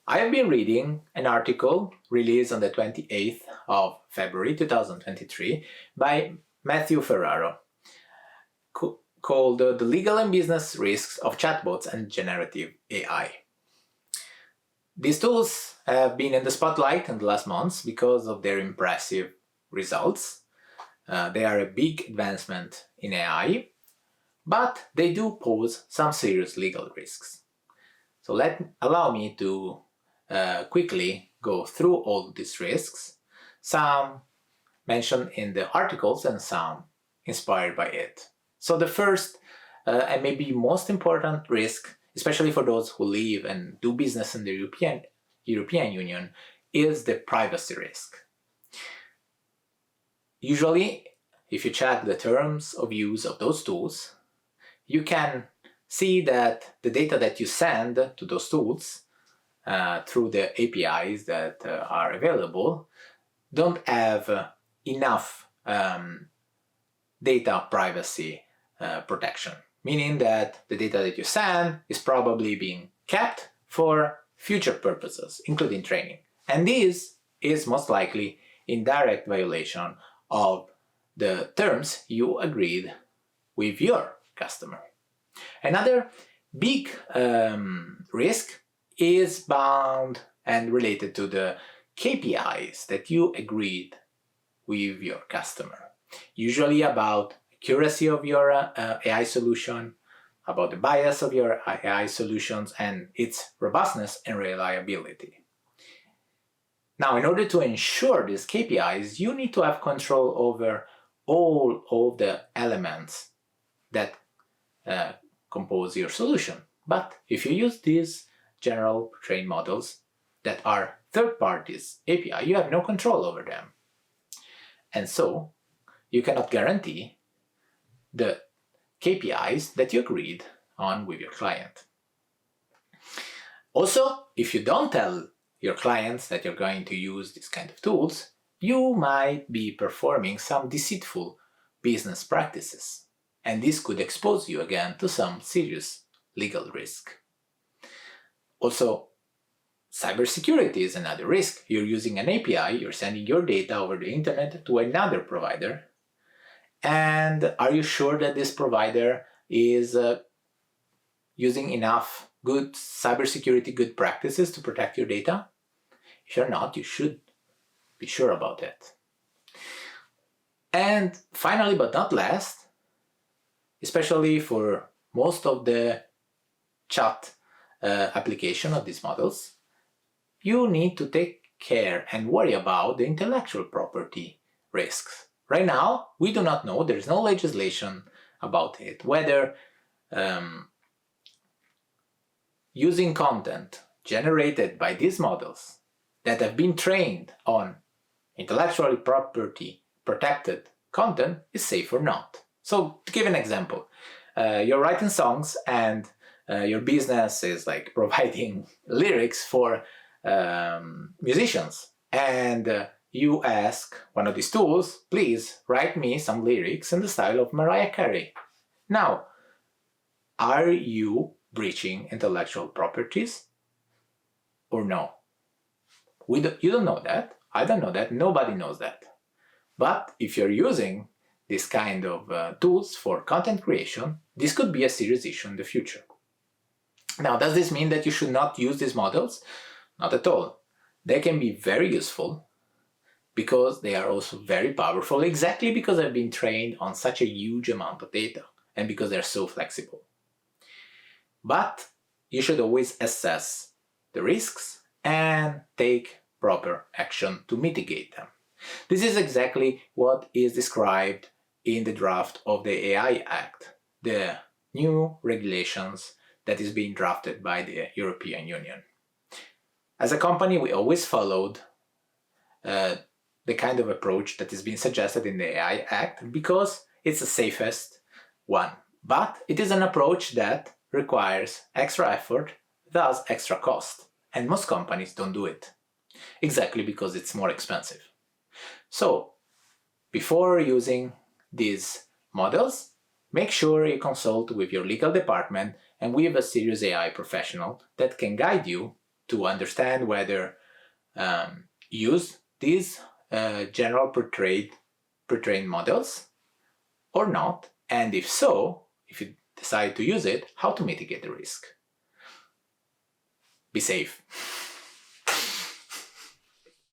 I have been reading an article released on the 28th of February 2023 by Matthew Ferraro called The Legal and Business Risks of Chatbots and Generative AI. These tools have been in the spotlight in the last months because of their impressive results. They are a big advancement in AI, but they do pose some serious legal risks. So allow me to quickly go through all these risks, some mentioned in the articles and some inspired by it. So the first and maybe most important risk, especially for those who live and do business in the European Union, is the privacy risk. Usually, if you check the terms of use of those tools, you can see that the data that you send to those tools through the APIs that are available don't have enough data privacy protection, meaning that the data that you send is probably being kept for future purposes, including training. And this is most likely in direct violation of the terms you agreed with your customer. Another big risk is bound and related to the KPIs that you agreed with your customer. Usually about accuracy of your AI solution, about the bias of your AI solutions, and its robustness and reliability. Now, in order to ensure these KPIs, you need to have control over all of the elements that compose your solution. But if you use these general trained models that are third parties API, you have no control over them. And so you cannot guarantee the KPIs that you agreed on with your client. Also, if you don't tell your clients that you're going to use this kind of tools, you might be performing some deceitful business practices. And this could expose you again to some serious legal risk. Also, cybersecurity is another risk. You're using an API, you're sending your data over the internet to another provider. And are you sure that this provider is using enough good cybersecurity good practices to protect your data? If you're not, you should be sure about it. And finally, but not last, especially for most of the chat application of these models, you need to take care and worry about the intellectual property risks. Right now, we do not know, there is no legislation about it, whether using content generated by these models that have been trained on intellectual property protected content is safe or not. So, to give an example, you're writing songs and your business is like providing lyrics for musicians, and you ask one of these tools, please write me some lyrics in the style of Mariah Carey. Now, are you breaching intellectual properties or no? You don't know that, I don't know that, nobody knows that. But if you're using this kind of tools for content creation, this could be a serious issue in the future. Now, does this mean that you should not use these models? Not at all. They can be very useful because they are also very powerful, exactly because they've been trained on such a huge amount of data and because they're so flexible. But you should always assess the risks and take proper action to mitigate them. This is exactly what is described in the draft of the AI Act, the new regulations that is being drafted by the European Union. As a company, we always followed the kind of approach that is being suggested in the AI Act because it's the safest one. But it is an approach that requires extra effort, thus extra cost. And most companies don't do it, exactly because it's more expensive. So, before using these models, make sure you consult with your legal department and with a serious AI professional that can guide you to understand whether use these general pre-trained models or not, and if so, if you decide to use it, how to mitigate the risk. Be safe.